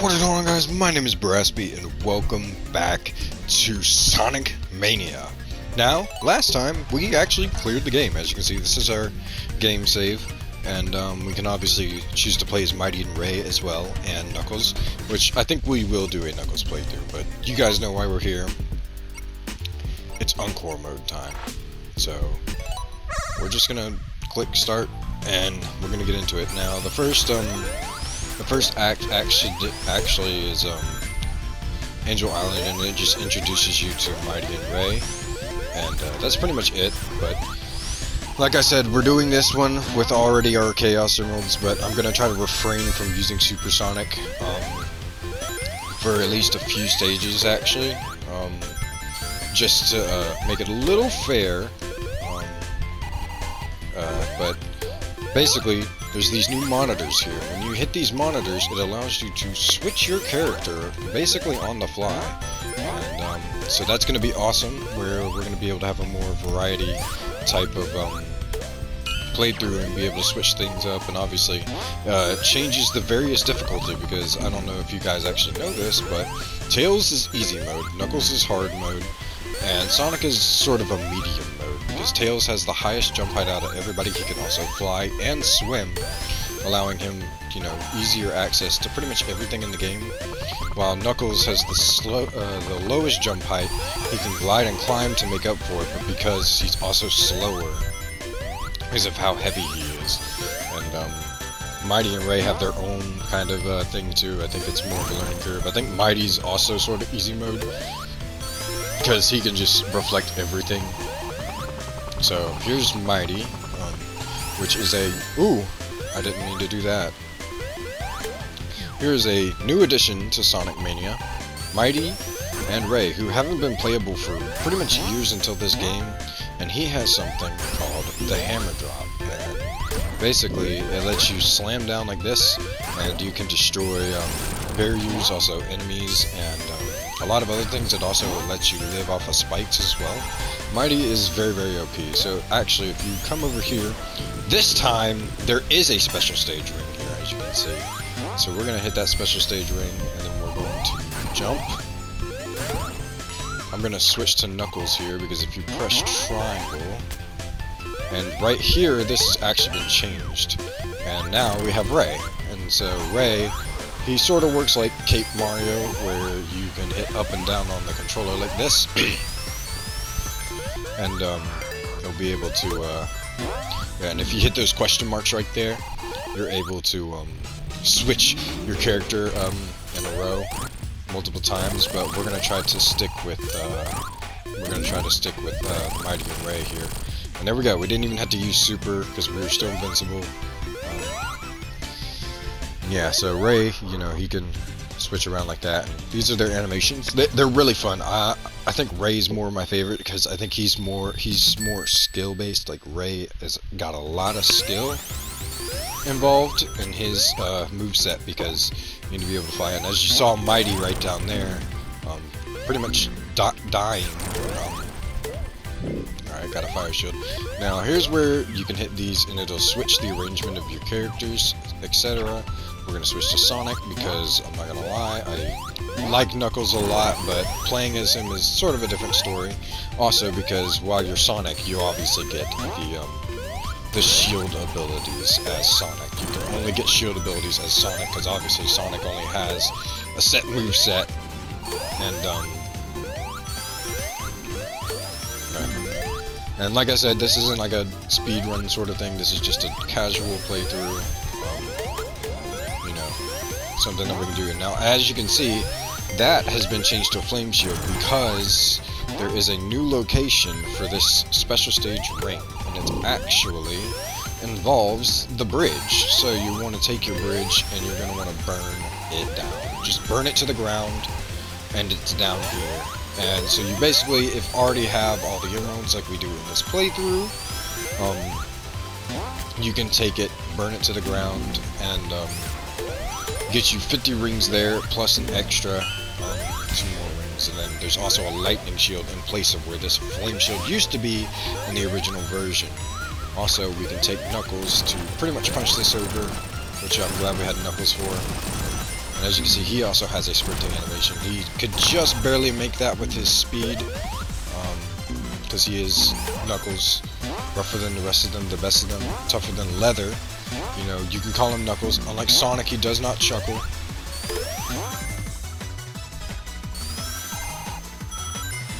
What is going on, guys? My name is Brassby and welcome back to Sonic Mania. Now, last time we actually cleared the game. As you can see, this is our game save, and we can obviously choose to play as Mighty and Ray as well, and Knuckles, which I think we will do a Knuckles playthrough, but you guys know why we're here. It's Encore mode time. So, we're just gonna click start, and we're gonna get into it. Now, the first act actually is Angel Island, and it just introduces you to Mighty and Ray, and that's pretty much it. But like I said, we're doing this one with already our Chaos Emeralds, but I'm gonna try to refrain from using Supersonic for at least a few stages, actually, just to make it a little fair. But basically, there's these new monitors here. When you hit these monitors, it allows you to switch your character basically on the fly. And so that's going to be awesome, where we're going to be able to have a more variety type of playthrough and be able to switch things up. And obviously, changes the various difficulty, because I don't know if you guys actually know this, but Tails is easy mode, Knuckles is hard mode, and Sonic is sort of a medium mode, because Tails has the highest jump height out of everybody. He can also fly and swim, allowing him, you know, easier access to pretty much everything in the game, while Knuckles has the lowest jump height. He can glide and climb to make up for it, but because he's also slower because of how heavy he is. And Mighty and Ray have their own kind of thing too. I think it's more of a learning curve. I think Mighty's also sort of easy mode, because he can just reflect everything. So here's Mighty, which is a... Ooh! I didn't mean to do that. Here's a new addition to Sonic Mania, Mighty and Ray, who haven't been playable for pretty much years until this game, and he has something called the Hammer Drop. And basically, it lets you slam down like this, and you can destroy barriers, also enemies, and a lot of other things. It also lets you live off of spikes as well. Mighty is very, very OP. So actually, if you come over here, this time there is a special stage ring here, as you can see. So we're gonna hit that special stage ring, and then we're going to jump. I'm gonna switch to Knuckles here, because if you press triangle, and right here, this has actually been changed, and now we have Ray. And so Ray, he sort of works like Cape Mario, where you can hit up and down on the controller like this, and you'll be able to, yeah, and if you hit those question marks right there, you're able to switch your character in a row multiple times. But we're gonna try to stick with Mighty and Ray here. And there we go. We didn't even have to use Super, because we were still invincible. Yeah, so Ray, you know, he can switch around like that. These are their animations. They're really fun. I think Ray's more my favorite, because I think he's more skill based. Like, Ray has got a lot of skill involved in his moveset, because you need to be able to fly. And as you saw Mighty right down there, pretty much dying. Alright, got a fire shield. Now here's where you can hit these, and it'll switch the arrangement of your characters, etc. We're gonna switch to Sonic, because I'm not gonna lie, I like Knuckles a lot, but playing as him is sort of a different story. Also, because while you're Sonic, you obviously get the shield abilities as Sonic. You can only get shield abilities as Sonic, because obviously Sonic only has a set move set, and like I said, this isn't like a speed run sort of thing. This is just a casual playthrough, you know, something that we can do. And now, as you can see, that has been changed to a flame shield, because there is a new location for this special stage ring, and it actually involves the bridge. So you want to take your bridge, and you're going to want to burn it down. Just burn it to the ground, and it's down here. And so you basically, if already have all the emeralds like we do in this playthrough, you can take it, burn it to the ground, and get you 50 rings there, plus an extra 2 more rings. And then there's also a lightning shield in place of where this flame shield used to be in the original version. Also, we can take Knuckles to pretty much punch this over, which I'm glad we had Knuckles for. And as you can see, he also has a sprinting animation. He could just barely make that with his speed, because he is Knuckles, rougher than the rest of them, the best of them, tougher than leather. You know, you can call him Knuckles. Unlike Sonic, he does not chuckle.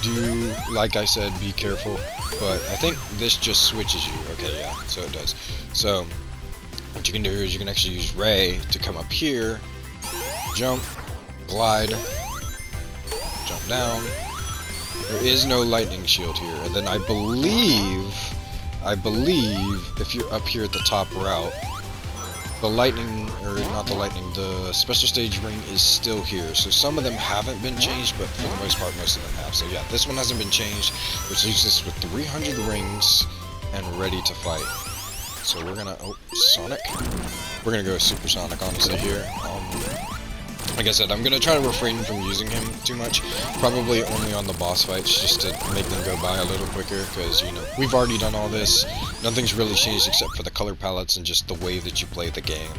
Do, like I said, be careful. But I think this just switches you. Okay, yeah, so it does. So, what you can do is you can actually use Ray to come up here, jump, glide, jump down. There is no lightning shield here. And then I believe if you're up here at the top route, the lightning, or not the lightning, the special stage ring is still here. So some of them haven't been changed, but for the most part, most of them have. So yeah, this one hasn't been changed, which leaves us with 300 rings and ready to fight. So we're gonna, oh, Sonic. We're gonna go Super Sonic, honestly, here. Like I said, I'm gonna try to refrain from using him too much. Probably only on the boss fights, just to make them go by a little quicker, because, you know, we've already done all this. Nothing's really changed except for the color palettes and just the way that you play the game.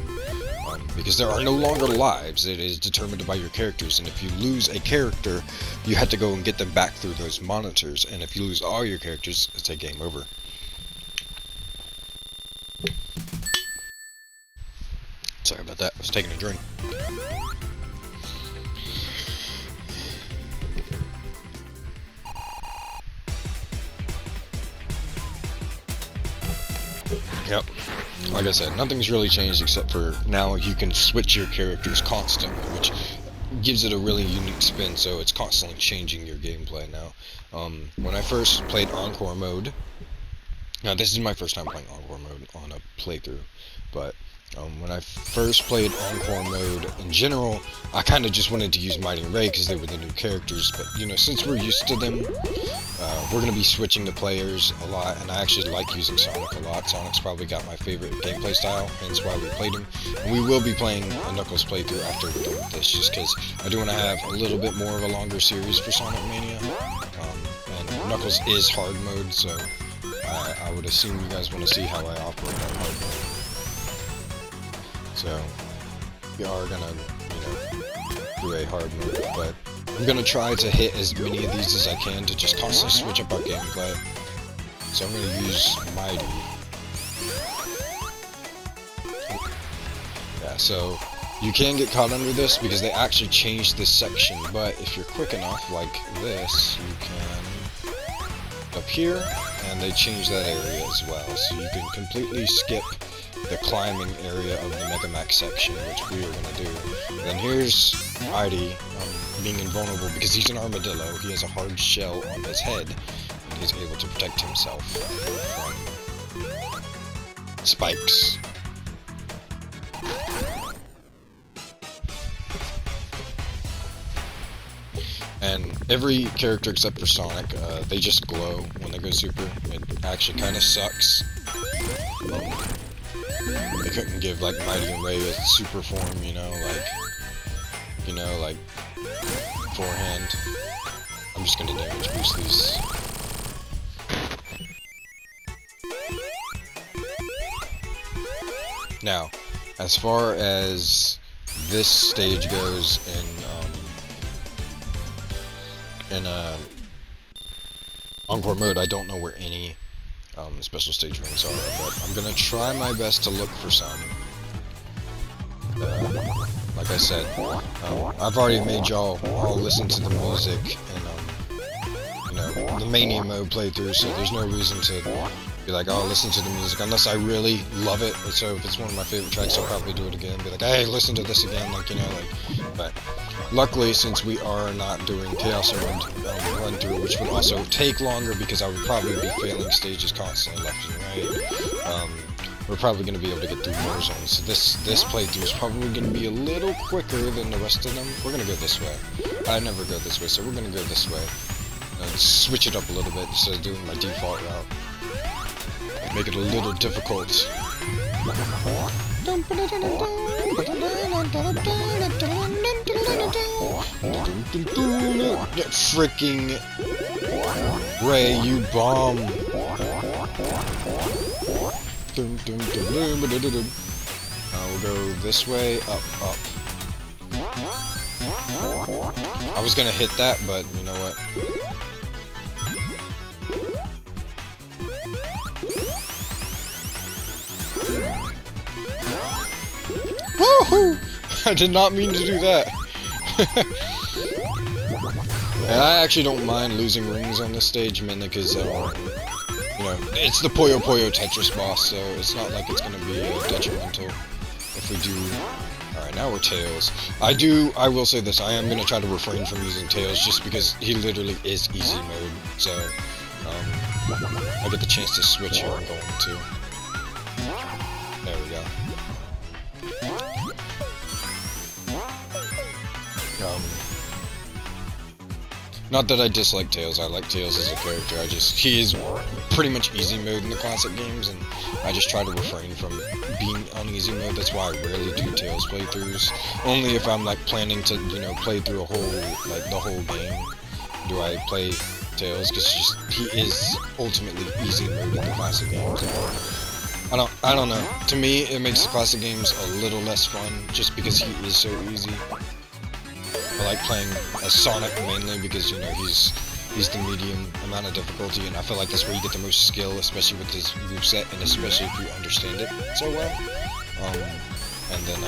Because there are no longer lives. It is determined by your characters, and if you lose a character, you have to go and get them back through those monitors, and if you lose all your characters, it's a game over. Sorry about that, I was taking a drink. Yep, like I said, nothing's really changed except for now you can switch your characters constantly, which gives it a really unique spin, so it's constantly changing your gameplay now. When I first played Encore mode, now this is my first time playing Encore mode on a playthrough, but when I first played Encore mode in general, I kind of just wanted to use Mighty and Ray because they were the new characters, but you know, since we're used to them, we're going to be switching the players a lot, and I actually like using Sonic a lot. Sonic's probably got my favorite gameplay style, hence why we played him. And we will be playing a Knuckles playthrough after we're done with this, just because I do want to have a little bit more of a longer series for Sonic Mania. And Knuckles is hard mode, so I would assume you guys want to see how I operate on hard mode. So, we are going to, you know, do a hard mode, but I'm going to try to hit as many of these as I can to just constantly switch up our gameplay. So I'm going to use Mighty. Yeah, so you can get caught under this because they actually changed this section, but if you're quick enough, like this, you can up here, and they changed that area as well. So you can completely skip the climbing area of the Mega Max section, which we are going to do. And then here's Mighty being invulnerable because he's an armadillo. He has a hard shell on his head, and he's able to protect himself from spikes. And every character except for Sonic, they just glow when they go super. It actually kind of sucks. They couldn't give like Mighty and Ray a super form, you know, like forehand. I'm just gonna damage boost these. Now, as far as this stage goes in Encore mode, I don't know where any special stage rings are, but I'm gonna try my best to look for some. Like I said, I've already made y'all all listen to the music and you know, the Mania mode playthrough, so there's no reason to be like, oh, listen to the music, unless I really love it. So if it's one of my favorite tracks, I'll probably do it again, be like, hey, listen to this again, like, you know, like, but luckily, since we are not doing Chaos Emerald run through, which would also take longer because I would probably be failing stages constantly left and right, we're probably going to be able to get through more zones. So this playthrough is probably going to be a little quicker than the rest of them. We're going to go this way. I never go this way, so we're going to go this way. Switch it up a little bit instead of doing my default route. Make it a little difficult. Freaking Ray, you bomb! We'll go this way, up, up. I was gonna hit that, but you know what? Woohoo! I did not mean to do that. And I actually don't mind losing rings on this stage, mainly because, you know, it's the Puyo Puyo Tetris boss, so it's not like it's gonna be detrimental if we do. Alright, now we're Tails. I will say this, I am gonna try to refrain from using Tails just because he literally is easy mode, so, I get the chance to switch here, I'm going to. There we go. Not that I dislike Tails, I like Tails as a character, he is pretty much easy mode in the classic games, and I just try to refrain from being on easy mode. That's why I rarely do Tails playthroughs. Only if I'm, like, planning to, you know, play through the whole game, do I play Tails, because he is ultimately easy mode in the classic games. I don't know. To me, it makes the classic games a little less fun, just because he is so easy. I like playing as Sonic mainly because, you know, he's the medium amount of difficulty, and I feel like that's where you get the most skill, especially with his moveset, and especially if you understand it so well. And then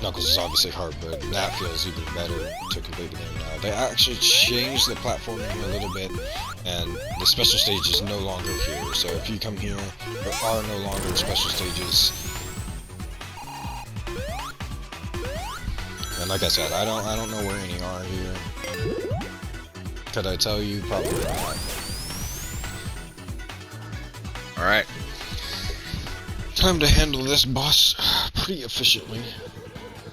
Knuckles is obviously hard, but that feels even better to complete the game now. They actually changed the platforming here a little bit, and the special stage is no longer here. So if you come here, there are no longer special stages. And like I said, I don't know where any are here. Could I tell you? Probably not. Alright. Time to handle this boss pretty efficiently.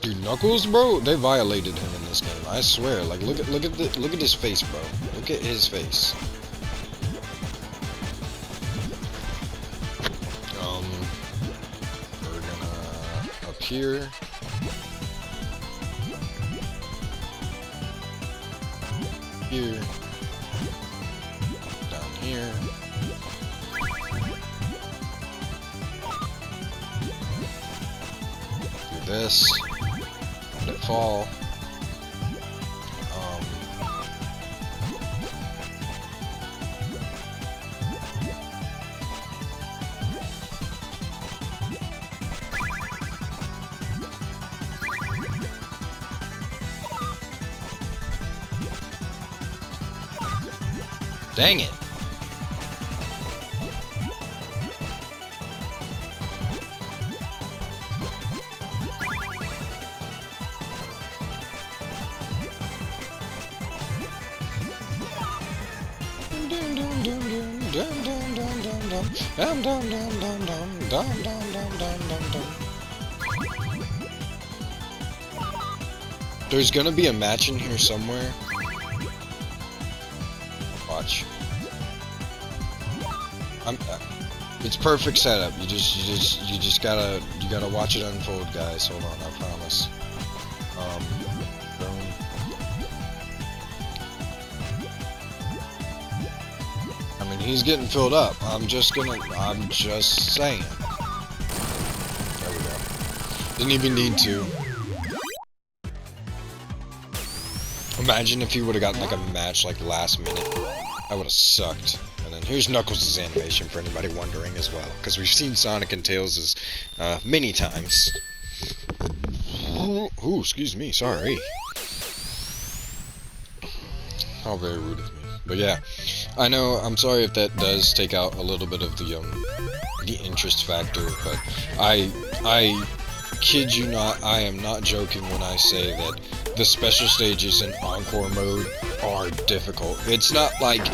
Dude, Knuckles, bro, they violated him in this game. I swear. Like, look at his face, bro. Look at his face. We're gonna up here. Here, down here, do this, let it fall, dang it. There's gonna be a match in here somewhere. Watch. It's perfect setup. You just gotta watch it unfold, guys. Hold on, I promise. Boom. I mean, he's getting filled up. I'm just saying. There we go. Didn't even need to. Imagine if he would have gotten like a match like last minute. That would have sucked. And then here's Knuckles' animation for anybody wondering as well, because we've seen Sonic and Tails' many times. Ooh, excuse me, sorry. How very rude of me. But yeah, I know, I'm sorry if that does take out a little bit of the interest factor, but I kid you not, I am not joking when I say that the special stages in Encore mode are difficult. It's not like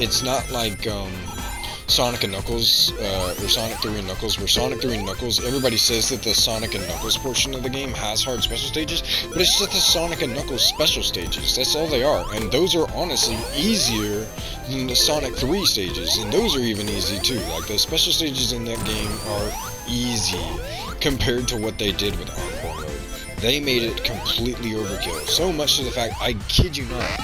Sonic and Knuckles, or Sonic 3 and Knuckles, where Sonic 3 and Knuckles, everybody says that the Sonic and Knuckles portion of the game has hard special stages, but it's just the Sonic and Knuckles special stages. That's all they are, and those are honestly easier than the Sonic 3 stages, and those are even easy too. Like, the special stages in that game are easy compared to what they did with Encore mode. They made it completely overkill, so much to the fact, I kid you not,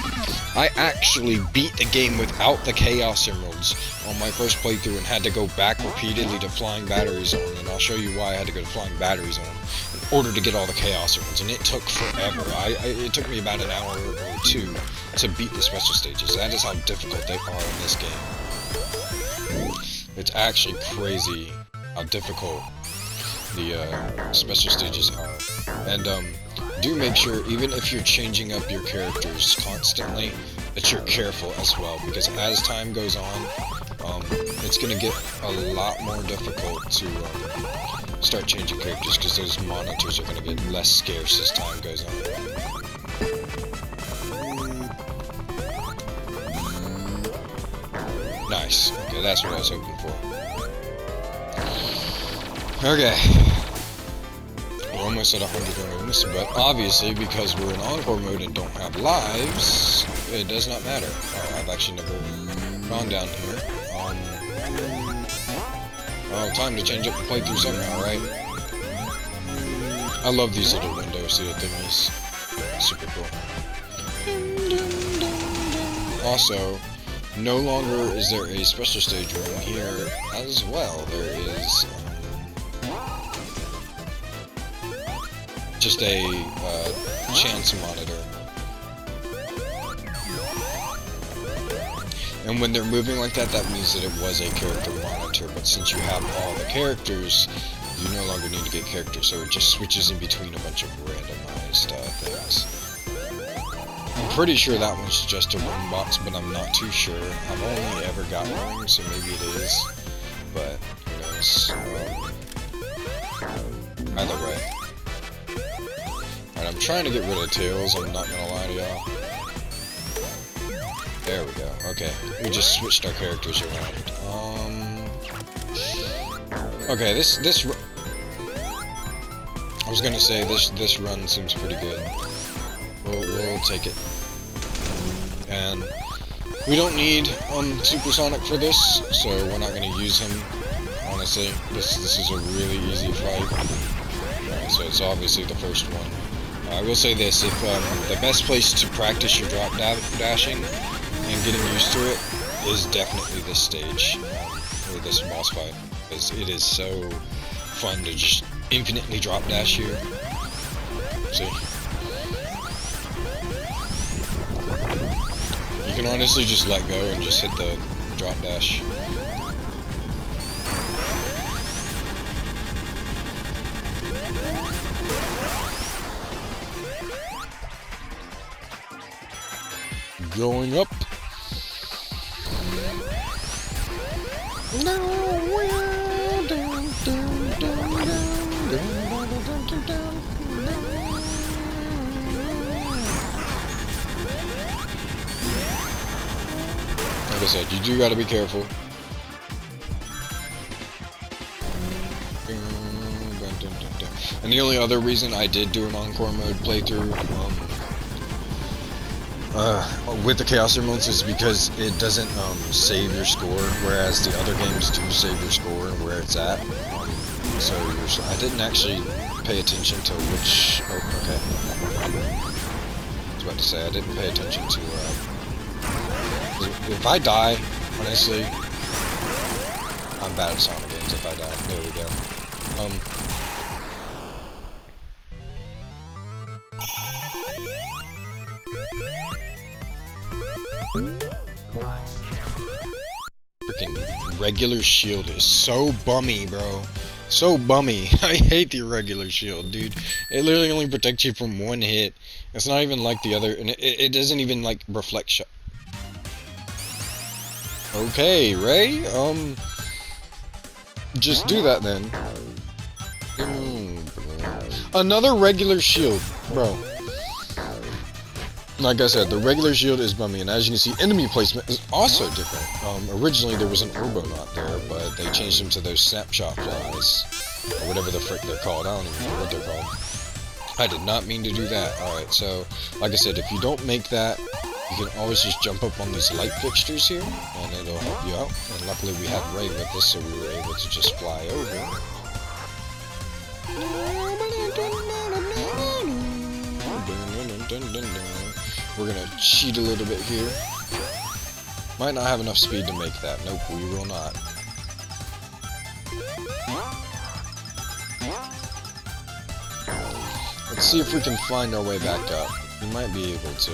I actually beat the game without the Chaos Emeralds on my first playthrough and had to go back repeatedly to Flying Battery Zone, and I'll show you why I had to go to Flying Battery Zone. And order to get all the Chaos Emeralds, and it took forever. It took me about an hour or two to beat the special stages. That is how difficult they are in this game. It's actually crazy how difficult the special stages are. And do make sure, even if you're changing up your characters constantly, that you're careful as well, because as time goes on, it's going to get a lot more difficult to start changing characters, because those monitors are going to get less scarce as time goes on. Nice. Okay, that's what I was hoping for. Okay. We're almost at 100 rooms, but obviously, because we're in Encore mode and don't have lives, it does not matter. I've actually never gone down here. Well, time to change up the playthrough somehow, right? I love these little windows, the thingies. Super cool. Also, no longer is there a special stage room here as well. There is just a chance monitor. And when they're moving like that, that means that it was a character monitor, but since you have all the characters, you no longer need to get characters, so it just switches in between a bunch of randomized things. I'm pretty sure that one's just a ring box, but I'm not too sure. I've only ever got one, so maybe it is, but who knows. Either way. Alright, I'm trying to get rid of Tails, I'm not gonna lie to y'all. There we go. Okay, we just switched our characters around. Okay, this I was gonna say this run seems pretty good. We'll take it. And we don't need Supersonic for this, so we're not gonna use him. Honestly, this is a really easy fight. So it's obviously the first one. I will say this: if the best place to practice your drop dashing and getting used to it is definitely this stage, or this boss fight, because it is so fun to just infinitely drop dash here. See? You can honestly just let go and just hit the drop dash. Going up. Like I said, you do gotta be careful. And the only other reason I did do an Encore mode playthrough with the Chaos Emeralds is because it doesn't save your score, whereas the other games do save your score and where it's at. So I didn't actually pay attention to which. Oh, okay. I was about to say I didn't pay attention to. If I die, honestly, I'm bad at Sonic games. If I die, there we go. Freaking regular shield is so bummy, bro. So bummy. I hate the irregular shield, dude. It literally only protects you from one hit. It's not even like the other, and it doesn't even like reflect shot. Okay, Ray. Just do that then. Another regular shield, bro. Like I said, the regular shield is bummy, and as you can see, enemy placement is also different. Originally there was an Urbonaut there, but they changed them to those snapshot flies, or whatever the frick they're called. I don't even know what they're called. I did not mean to do that. Alright, so, like I said, if you don't make that, you can always just jump up on these light fixtures here, and it'll help you out. And luckily we had Ray with us, so we were able to just fly over. We're gonna cheat a little bit here. Might not have enough speed to make that. Nope, we will not. Let's see if we can find our way back up. We might be able to.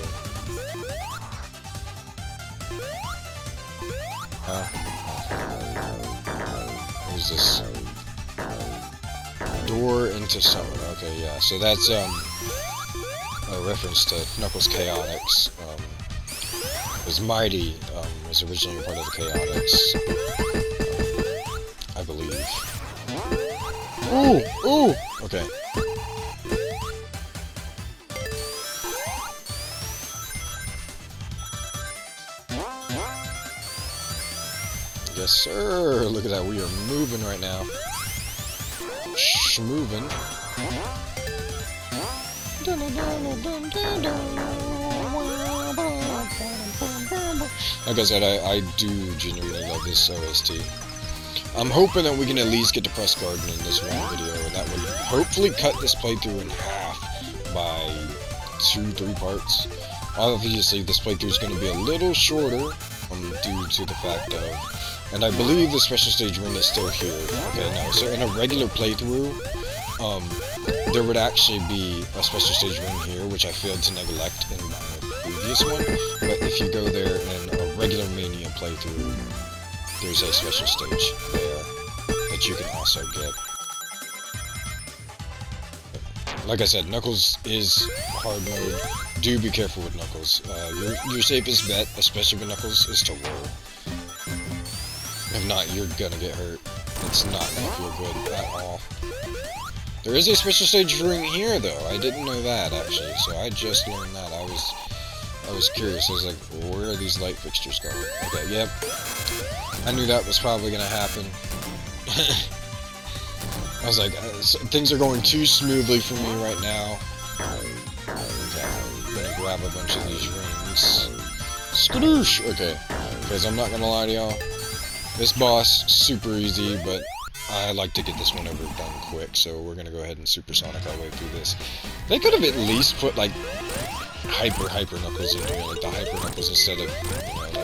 What is this? Door into summer. Okay, yeah. So that's a reference to Knuckles Chaotix. Because Mighty was originally part of the Chaotix, I believe. Ooh, ooh. Okay. Yes, sir. Look at that. We are moving right now. Moving. Like I said, I do genuinely love this OST. I'm hoping that we can at least get to Press Garden in this one video, and that would hopefully cut this playthrough in half by 2-3 parts. Obviously, this playthrough is going to be a little shorter due to the fact of, and I believe the special stage ring is still here. Okay, no, so in a regular playthrough, there would actually be a special stage ring here, which I failed to neglect in my previous one. But if you go there in a regular Mania playthrough, there's a special stage there that you can also get. Like I said, Knuckles is hard mode. Do be careful with Knuckles. Your safest bet, especially with Knuckles, is to roll. If not, you're gonna get hurt. It's not gonna feel good at all. There is a special stage ring here, though. I didn't know that, actually. So I just learned that. I was curious. I was like, where are these light fixtures going? Okay, yep. I knew that was probably gonna happen. I was like, things are going too smoothly for me right now. Okay, I'm gonna grab a bunch of these rings. Skadoosh! Okay, because I'm not gonna lie to y'all. This boss, super easy, but I like to get this one over done quick, so we're gonna go ahead and supersonic our way through this. They could have at least put, like, Hyper Knuckles into it, like the Hyper Knuckles instead of, you know, like,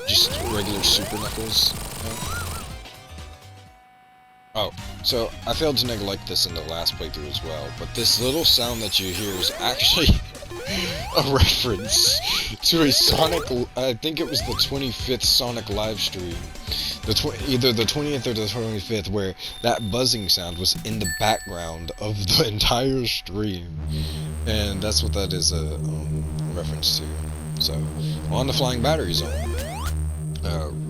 just regular Super Knuckles. You know? Oh, so I failed to neglect this in the last playthrough as well, but this little sound that you hear is actually a reference to a Sonic, I think it was the 25th Sonic live stream, either the 20th or the 25th, where that buzzing sound was in the background of the entire stream, and that's what that is a reference to. So, on the Flying Battery Zone,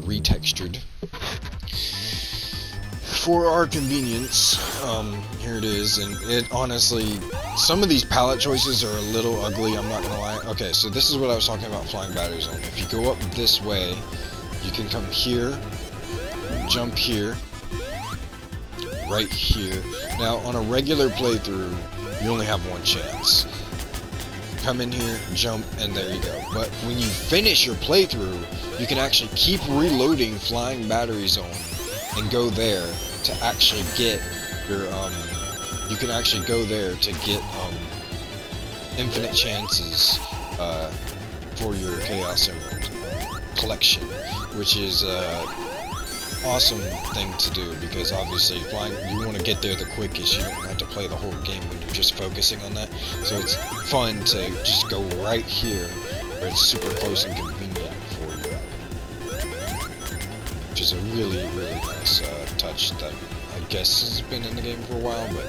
retextured. For our convenience, here it is, and it honestly, some of these palette choices are a little ugly, I'm not gonna lie. Okay, so this is what I was talking about Flying Battery Zone. If you go up this way, you can come here, jump here, right here. Now, on a regular playthrough, you only have one chance. Come in here, jump, and there you go. But when you finish your playthrough, you can actually keep reloading Flying Battery Zone and go there to actually get your, you can actually go there to get, infinite chances, for your Chaos Emerald collection, which is, awesome thing to do, because obviously you want to get there the quickest. You don't have to play the whole game when you're just focusing on that, so it's fun to just go right here where it's super close and convenient for you, which is a really, really nice touch that I guess has been in the game for a while, but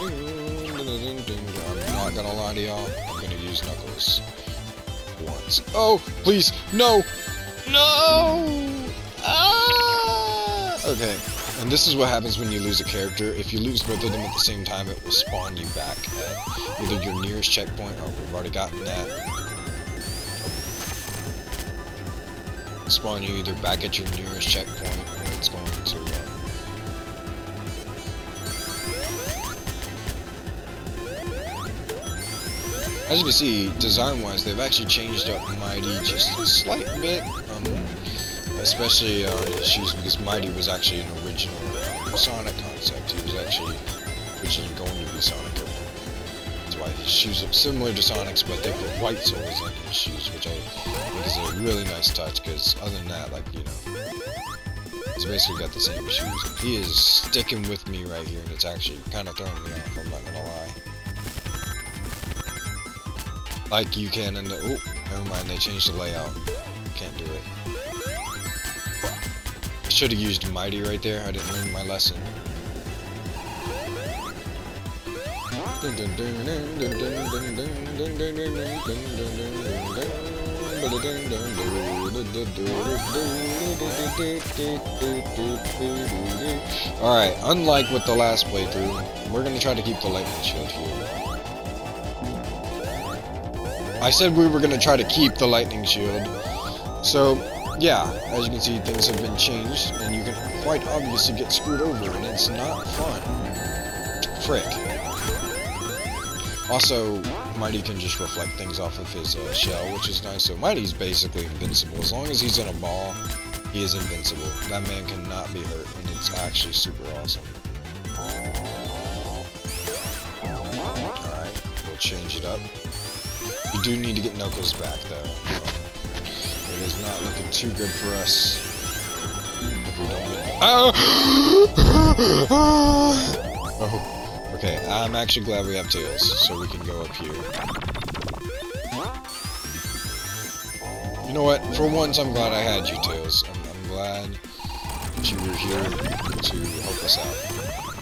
I'm not gonna lie to y'all, I'm gonna use Knuckles once. Oh, please, no! No! Ah! Okay, and this is what happens when you lose a character. If you lose both of them at the same time, it will spawn you back at either your nearest checkpoint, oh, we've already gotten that. Spawn you either back at your nearest checkpoint, or it's going to, as you can see, design-wise, they've actually changed up Mighty just a slight bit, especially issues because Mighty was actually an original Sonic concept. He was actually originally going to be Sonic. That's why his shoes look similar to Sonic's, but they put white soles on his shoes, which I think is a really nice touch, because other than that, like, you know, So basically got the same issues. He is sticking with me right here, and it's actually kind of throwing me off, I'm not gonna lie. Like you can in the... Oh, never mind, they changed the layout. Can't do it. I should have used Mighty right there, I didn't learn my lesson. Alright, unlike with the last playthrough, we're gonna try to keep the lightning shield here. I said we were gonna try to keep the lightning shield. So, yeah, as you can see, things have been changed, and you can quite obviously get screwed over, and it's not fun. Frick. Also, Mighty can just reflect things off of his shell, which is nice. So Mighty's basically invincible. As long as he's in a ball, he is invincible. That man cannot be hurt, and it's actually super awesome. Alright, we'll change it up. We do need to get Knuckles back, though. It is not looking too good for us. If we don't get... Oh! Okay, I'm actually glad we have Tails, so we can go up here. You know what? For once, I'm glad I had you, Tails. I'm glad that you were here to help us out.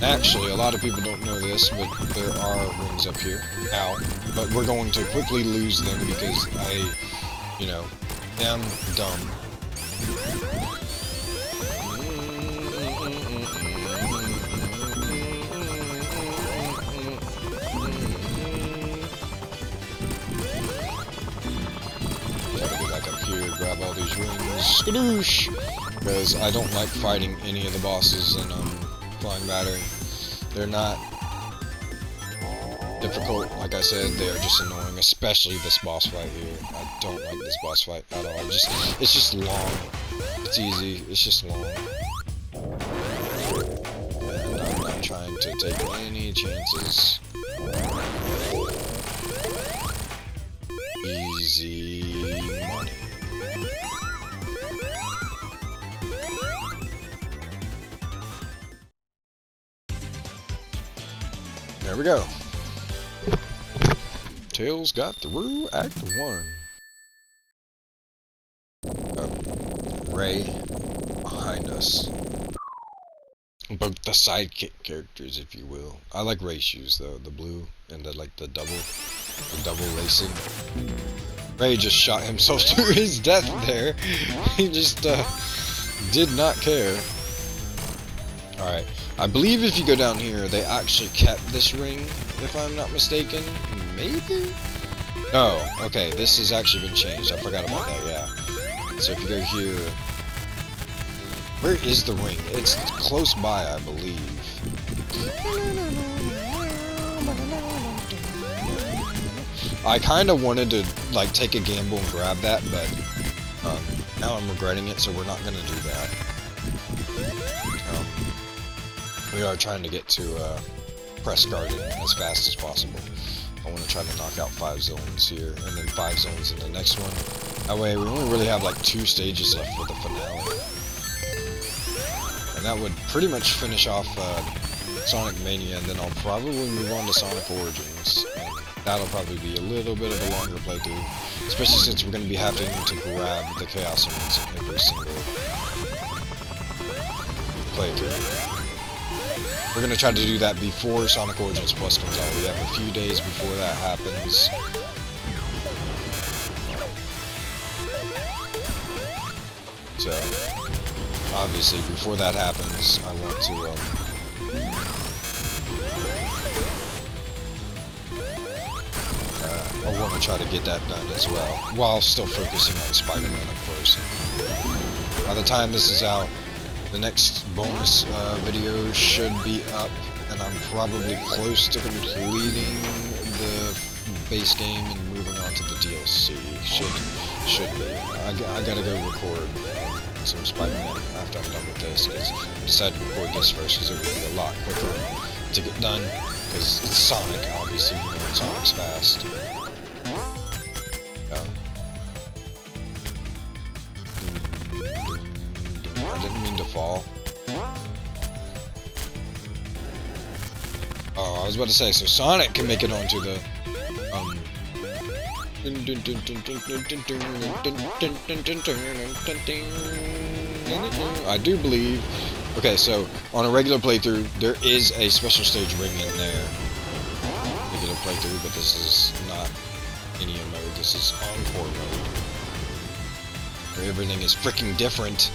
Actually, a lot of people don't know this, but there are rings up here. Ow. But we're going to quickly lose them because I, you know, am dumb. Grab all these rings, skadoosh! Because I don't like fighting any of the bosses in Flying Battery. They're not difficult, like I said, they are just annoying, especially this boss fight here. I don't like this boss fight at all. It's just long. It's easy, it's just long. And I'm not trying to take any chances. Easy money. There we go. Tails got through Act 1. Ray behind us. Both the sidekick characters, if you will. I like Ray shoes though, the blue and the double lacing. Ray just shot himself to his death there. He just did not care. Alright, I believe if you go down here, they actually kept this ring, if I'm not mistaken. Maybe? Oh, okay, this has actually been changed. I forgot about that, yeah. So if you go here... Where is the ring? It's close by, I believe. I kind of wanted to, like, take a gamble and grab that, but now I'm regretting it, so we're not going to do that. We are trying to get to Press Garden as fast as possible. I want to try to knock out 5 zones here, and then 5 zones in the next one. That way, we only really have like 2 stages left for the finale. And that would pretty much finish off Sonic Mania, and then I'll probably move on to Sonic Origins. And that'll probably be a little bit of a longer playthrough, especially since we're going to be having to grab the Chaos Emeralds in every single playthrough. We're going to try to do that before Sonic Origins Plus comes out. We have a few days before that happens. So, obviously, before that happens, I want to try to get that done as well, while still focusing on Spider-Man, of course. By the time this is out, the next bonus video should be up, and I'm probably close to completing the base game and moving on to the DLC. Should be. I gotta go record some Spider-Man after I'm done with this, because I decided to record this first because it would be a lot quicker to get done, because it's Sonic, obviously, you know, Sonic's fast. I didn't mean to fall. Oh, I was about to say, so Sonic can make it onto the, I do believe, okay, so on a regular playthrough, there is a special stage ring in there. Regular playthrough, but this is not Mania mode, this is Encore mode. Where everything is freaking different.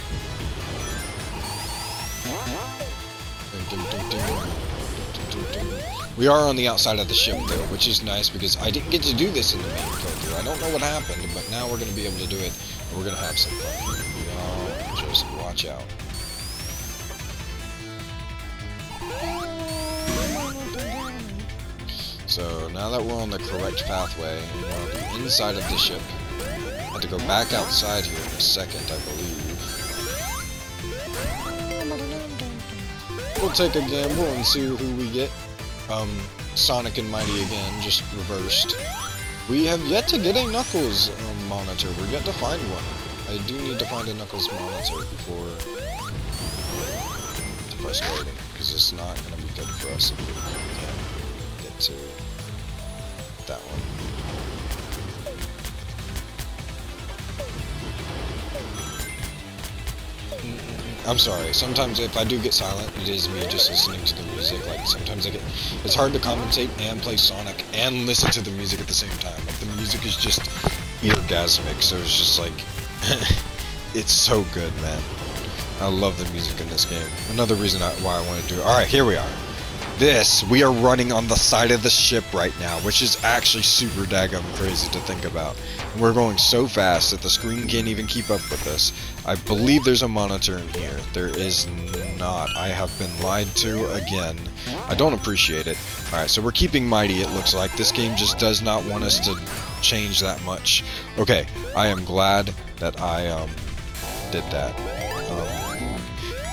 We are on the outside of the ship though, which is nice because I didn't get to do this in the main playthrough. I don't know what happened, but now we're going to be able to do it, and we're going to have some fun. Y'all just watch out. So now that we're on the correct pathway, and we're on the inside of the ship, I have to go back outside here in a second, I believe. We'll take a gamble and see who we get. Sonic and Mighty again, just reversed. We have yet to get a Knuckles monitor. We're yet to find one. I do need to find a Knuckles monitor before frustrating, because it's not going to be good for us if we can't get to that one. I'm sorry, sometimes if I do get silent, it is me just listening to the music. Like, sometimes it's hard to commentate and play Sonic and listen to the music at the same time. Like, the music is just eargasmic, so it's just like, it's so good, man. I love the music in this game. Another reason why I want to do it. Alright, here we are. We are running on the side of the ship right now, which is actually super daggum crazy to think about. We're going so fast that the screen can't even keep up with us. I believe there's a monitor in here. There is not. I have been lied to again. I don't appreciate it. Alright, so we're keeping Mighty, it looks like. This game just does not want us to change that much. Okay, I am glad that I did that.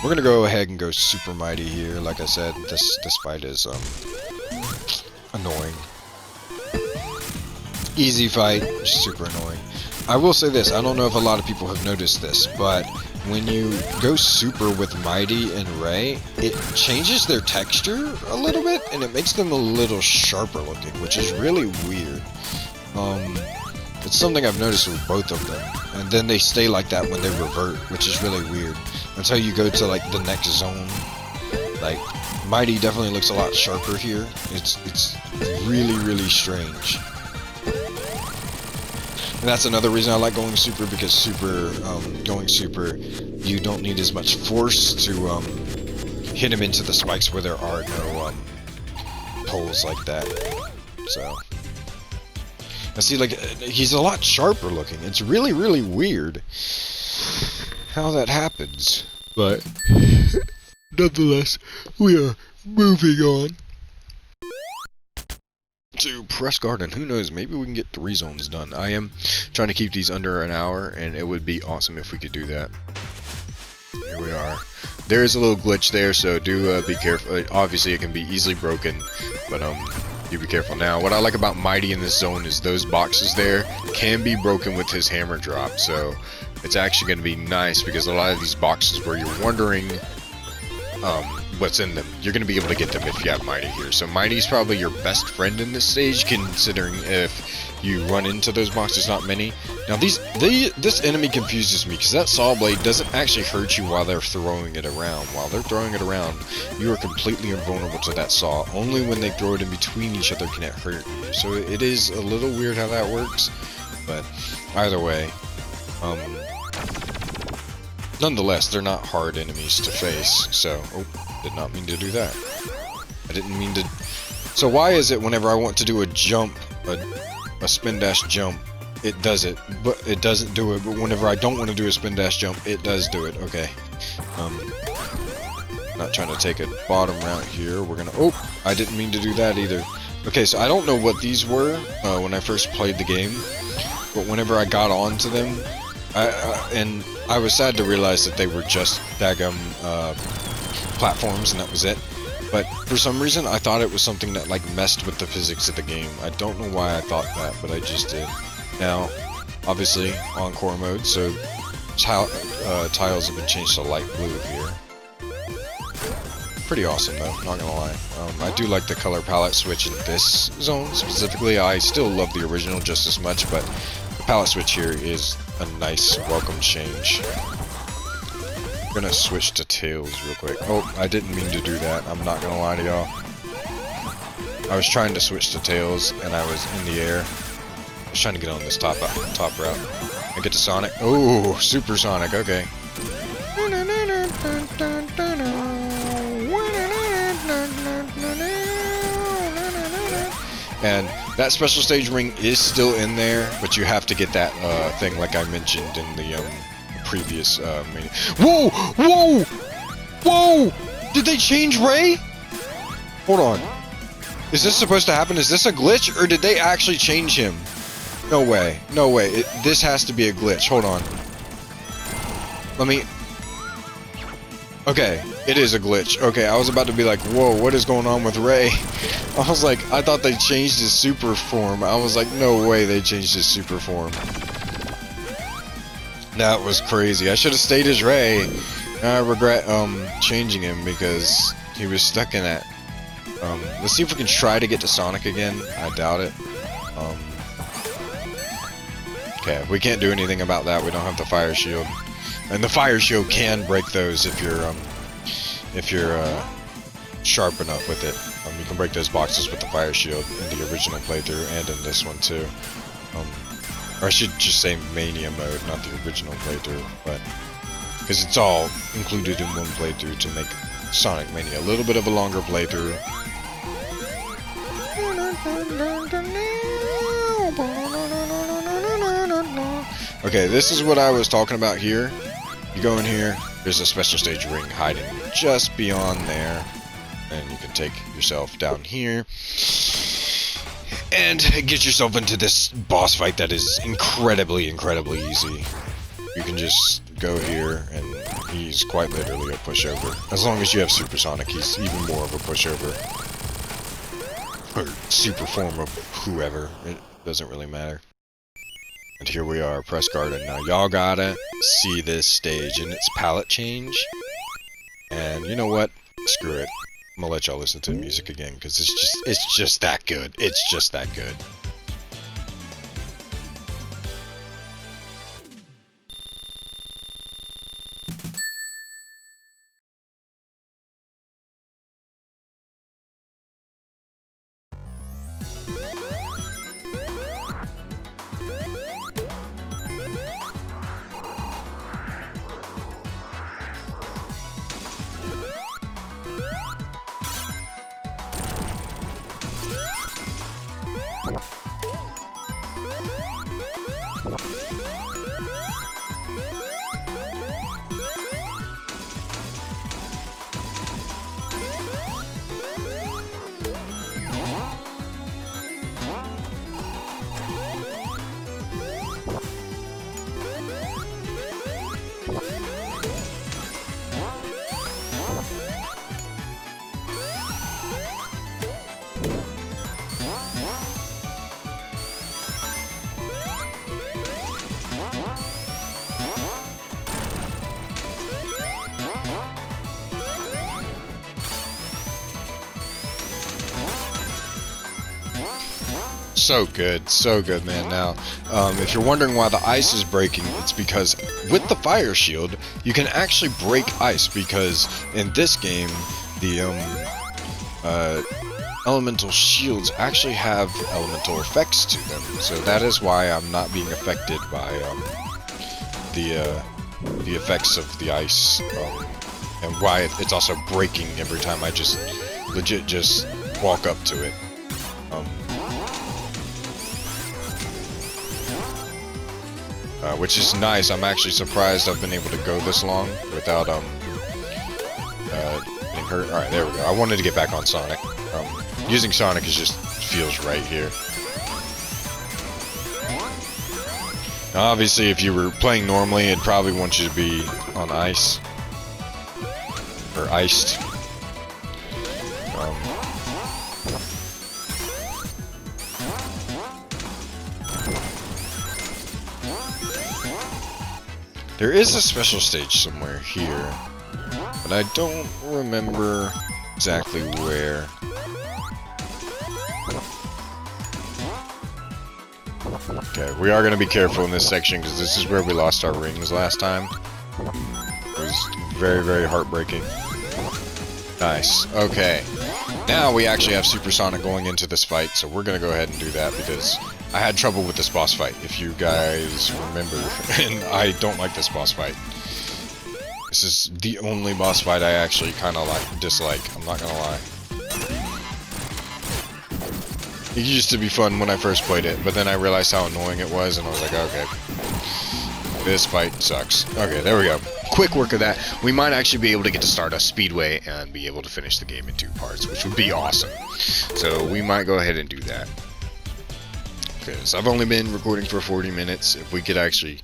We're gonna go ahead and go Super Mighty here. Like I said, this fight is annoying. Easy fight, just super annoying. I will say this, I don't know if a lot of people have noticed this, but when you go Super with Mighty and Ray, it changes their texture a little bit, and it makes them a little sharper looking, which is really weird. It's something I've noticed with both of them, and then they stay like that when they revert, which is really weird. Until you go to like the next zone. Like, Mighty definitely looks a lot sharper here. It's really, really strange. And that's another reason I like going Super, because going Super, you don't need as much force to hit him into the spikes where there are no poles like that. So I see, like, he's a lot sharper looking. It's really, really weird how that happens. But nonetheless, we are moving on to Press Garden. Who knows, maybe we can get 3 zones done. I am trying to keep these under an hour, and it would be awesome if we could do that. Here we are. There is a little glitch there, so do be careful. Obviously, it can be easily broken, but you be careful. Now, what I like about Mighty in this zone is those boxes there can be broken with his hammer drop, so it's actually going to be nice, because a lot of these boxes where you're wondering what's in them, you're going to be able to get them if you have Mighty here. So Mighty's probably your best friend in this stage, considering if you run into those boxes, not many. Now this enemy confuses me, because that saw blade doesn't actually hurt you while they're throwing it around. While they're throwing it around, you are completely invulnerable to that saw. Only when they throw it in between each other can it hurt you. So it is a little weird how that works, but either way, nonetheless, they're not hard enemies to face. So, did not mean to do that. I didn't mean to. So why is it whenever I want to do a jump, a spin dash jump, it does it, but it doesn't do it, but whenever I don't want to do a spin dash jump, it does do it. Okay. Not trying to take a bottom route here. We're gonna, I didn't mean to do that either. Okay, so I don't know what these were when I first played the game, but whenever I got onto them, and I was sad to realize that they were just daggum platforms, and that was it. But for some reason, I thought it was something that like messed with the physics of the game. I don't know why I thought that, but I just did. Now, obviously, Encore mode, so tiles have been changed to light blue here. Pretty awesome though, not gonna lie. I do like the color palette switch in this zone specifically. I still love the original just as much, but the palette switch here is a nice welcome change. I'm gonna switch to tails real quick. Oh, I didn't mean to do that. I'm not gonna lie to y'all. I was trying to switch to tails and I was in the air. I was trying to get on this top route. I get to Sonic. Oh, Super Sonic, okay. And that special stage ring is still in there, but you have to get that thing like I mentioned in the previous Mania. Whoa! Whoa! Whoa! Did they change Ray? Hold on. Is this supposed to happen? Is this a glitch, or did they actually change him? No way. No way. This has to be a glitch. Hold on. Let me... Okay, it is a glitch. Okay, I was about to be like, whoa, what is going on with Ray? I was like, I thought they changed his super form. I was like, no way they changed his super form. That was crazy. I should have stayed as Ray. I regret changing him because he was stuck in that. Let's see if we can try to get to Sonic again. I doubt it. Okay, we can't do anything about that. We don't have the fire shield. And the fire shield can break those if you're sharp enough with it. You can break those boxes with the fire shield in the original playthrough and in this one too. Or I should just say Mania mode, not the original playthrough, but because it's all included in one playthrough to make Sonic Mania a little bit of a longer playthrough. Okay, this is what I was talking about here. You go in here, there's a special stage ring hiding just beyond there, and you can take yourself down here and get yourself into this boss fight that is incredibly easy. You can just go here, and he's quite literally a pushover. As long as you have Super Sonic, he's even more of a pushover. Or super form of whoever, it doesn't really matter. And here we are, Press Garden. Now y'all gotta see this stage and its palette change. And you know what? Screw it. I'm gonna let y'all listen to the music again because it's just that good. It's just that good. So good, man. Now, if you're wondering why the ice is breaking, it's because with the fire shield, you can actually break ice, because in this game, the elemental shields actually have elemental effects to them. So that is why I'm not being affected by the effects of the ice, and why it's also breaking every time I just legit just walk up to it. Which is nice. I'm actually surprised I've been able to go this long without getting hurt. Alright, there we go. I wanted to get back on Sonic. Using Sonic just feels right here. Now, obviously, if you were playing normally, it'd probably want you to be on ice. Or iced. There is a special stage somewhere here, but I don't remember exactly where. Okay, we are going to be careful in this section because this is where we lost our rings last time. It was very, very heartbreaking. Nice. Okay. Now we actually have Supersonic going into this fight, so we're going to go ahead and do that because I had trouble with this boss fight, if you guys remember, and I don't like this boss fight. This is the only boss fight I actually kind of dislike, I'm not going to lie. It used to be fun when I first played it, but then I realized how annoying it was, and I was like, okay, this fight sucks. Okay, there we go. Quick work of that. We might actually be able to get to Stardust Speedway and be able to finish the game in 2 parts, which would be awesome. So we might go ahead and do that. Because I've only been recording for 40 minutes. If we could actually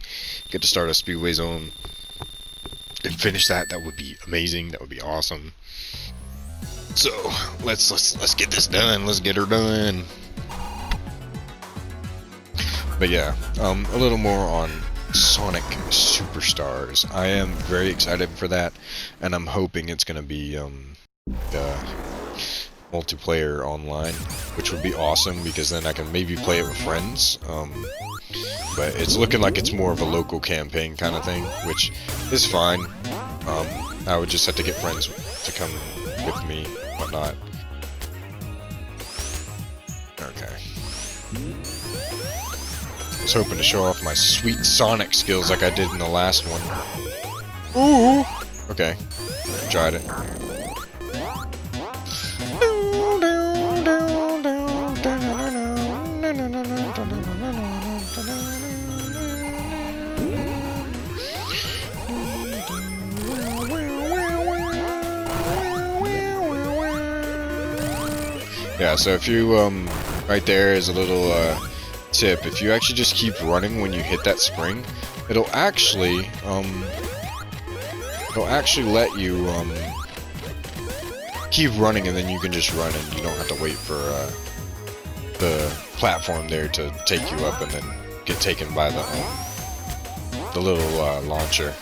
get to Stardust Speedway Zone and finish that, that would be amazing. That would be awesome. So let's get this done. Let's get her done. But yeah, a little more on Sonic Superstars. I am very excited for that, and I'm hoping it's gonna be multiplayer online, which would be awesome because then I can maybe play it with friends. But it's looking like it's more of a local campaign kind of thing, which is fine. I would just have to get friends to come with me, whatnot. Okay. I was hoping to show off my sweet Sonic skills like I did in the last one. Ooh! Okay. Tried it. Yeah, so if you, right there is a little, tip. If you actually just keep running when you hit that spring, it'll actually let you, keep running, and then you can just run and you don't have to wait for, the platform there to take you up and then get taken by the little, launcher.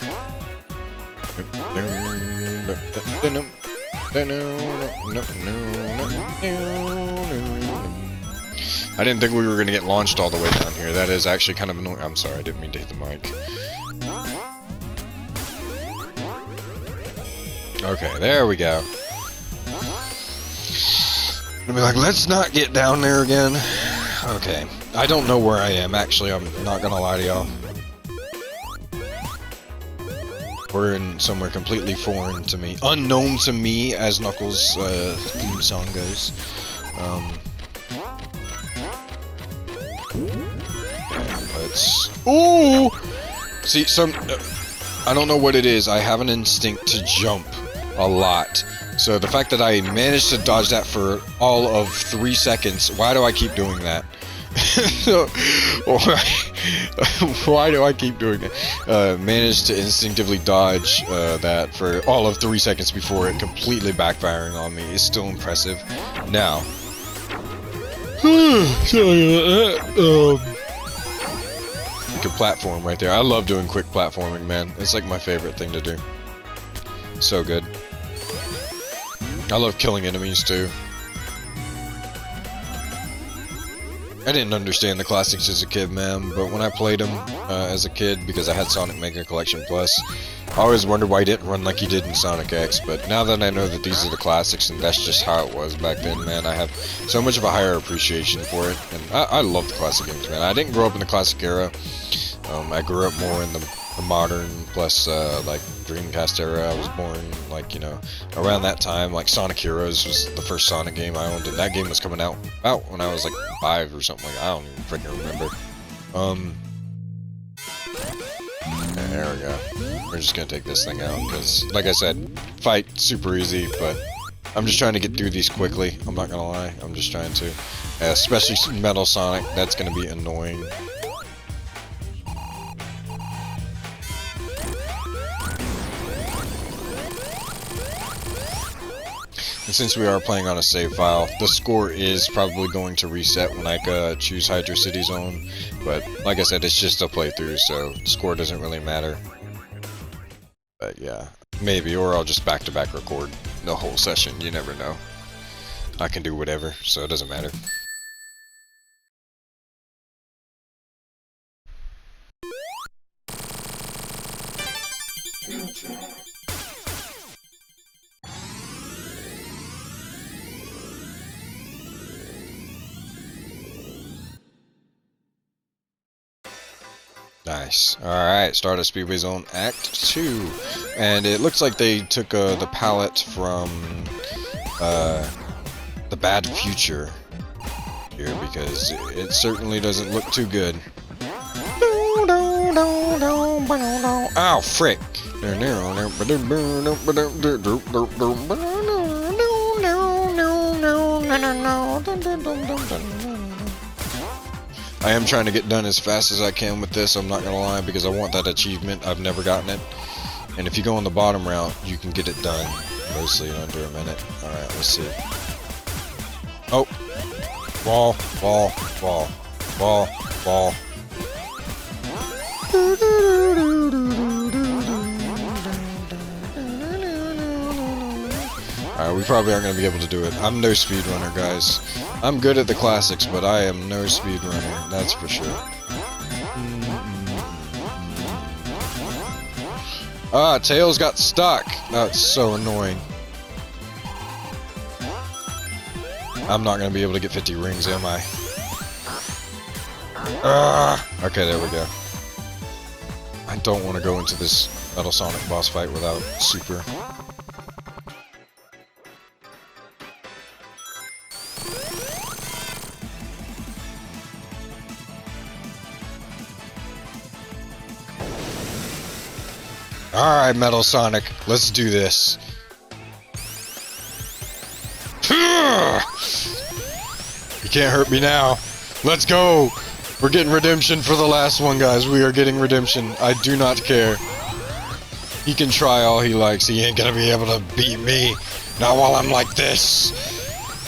I didn't think we were going to get launched all the way down here. That is actually kind of annoying. I'm sorry, I didn't mean to hit the mic. Okay, there we go. I'll be like, let's not get down there again. Okay, I don't know where I am, actually. I'm not going to lie to y'all. We're in somewhere completely foreign to me. Unknown to me, as Knuckles' theme song goes. Let's... Ooh! See, I don't know what it is. I have an instinct to jump a lot. So the fact that I managed to dodge that for all of 3 seconds, why do I keep doing that? Why do I keep doing it? Managed to instinctively dodge that for all of 3 seconds before it completely backfiring on me is still impressive. Now, quick platform right there. I love doing quick platforming, man. It's like my favorite thing to do. So good. I love killing enemies too. I didn't understand the classics as a kid, man, but when I played them as a kid, because I had Sonic Mega Collection Plus, I always wondered why he didn't run like he did in Sonic X, but now that I know that these are the classics and that's just how it was back then, man, I have so much of a higher appreciation for it, and I love the classic games, man. I didn't grow up in the classic era. I grew up more in the modern plus like Dreamcast era. I was born like, you know, around that time. Like Sonic Heroes was the first Sonic game I owned, and that game was coming out about when I was like 5 or something. Like, I don't even freaking remember. There we go. We're just gonna take this thing out because, like I said, fight super easy, but I'm just trying to get through these quickly. I'm not gonna lie. I'm just trying to, especially Metal Sonic. That's gonna be annoying. And since we are playing on a save file, the score is probably going to reset when I choose Hydro City Zone. But like I said, it's just a playthrough, so the score doesn't really matter. But yeah, maybe, or I'll just back-to-back record the whole session. You never know. I can do whatever, so it doesn't matter. Nice. Alright, Stardust Speedway Zone Act 2. And it looks like they took the palette from the Bad Future here, because it certainly doesn't look too good. Ow, frick! I am trying to get done as fast as I can with this, I'm not gonna lie, because I want that achievement. I've never gotten it. And if you go on the bottom route, you can get it done mostly in under a minute. Alright, let's see. Oh! Wall, wall, wall, wall, wall. Alright, we probably aren't going to be able to do it. I'm no speedrunner, guys. I'm good at the classics, but I am no speedrunner, that's for sure. Ah, Tails got stuck! That's so annoying. I'm not going to be able to get 50 rings, am I? Ah! Okay, there we go. I don't want to go into this Metal Sonic boss fight without super. Alright, Metal Sonic, let's do this. You can't hurt me now. Let's go! We're getting redemption for the last one, guys. We are getting redemption. I do not care. He can try all he likes. He ain't gonna be able to beat me. Not while I'm like this.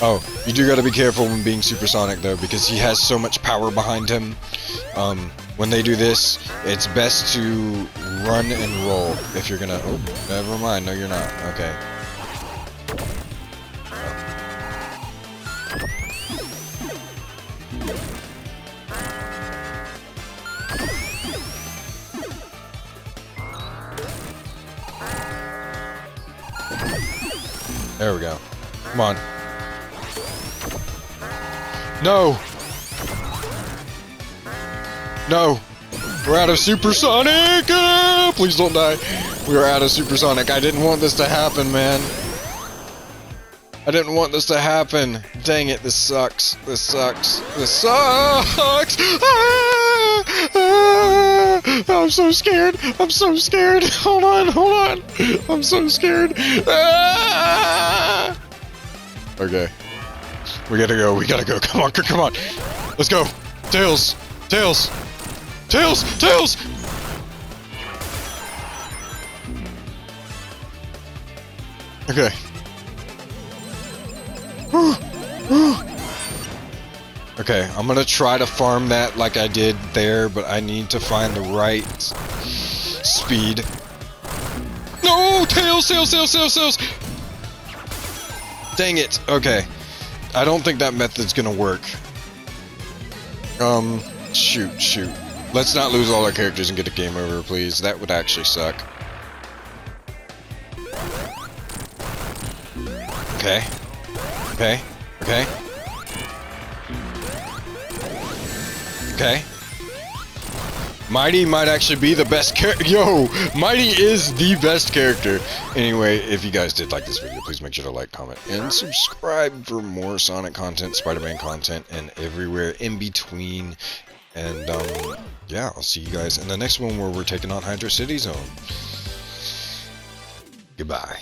Oh, you do gotta be careful when being Supersonic, though, because he has so much power behind him. When they do this, it's best to run and roll if you're gonna... Oh, never mind. No, you're not. Okay. There we go. Come on. No! No! We're out of Supersonic! Ah, please don't die. We are out of Supersonic. I didn't want this to happen, man. I didn't want this to happen. Dang it, this sucks. This sucks. This sucks! Ah! Ah! I'm so scared. I'm so scared. Hold on, hold on. I'm so scared. Ah! Okay. We gotta go. We gotta go. Come on, come on. Let's go. Tails. Tails. Tails. Tails. Okay. Okay, I'm gonna try to farm that like I did there, but I need to find the right speed. No! Tails! Tails! Tails! Tails! Tails! Dang it! Okay. I don't think that method's gonna work. Shoot. Let's not lose all our characters and get a game over, please. That would actually suck. Okay. Okay. Okay. Okay. Mighty might actually be the best character. Yo! Mighty is the best character. Anyway, if you guys did like this video, please make sure to like, comment, and subscribe for more Sonic content, Spider-Man content, and everywhere in between. And, yeah, I'll see you guys in the next one where we're taking on Hydra City Zone. Goodbye.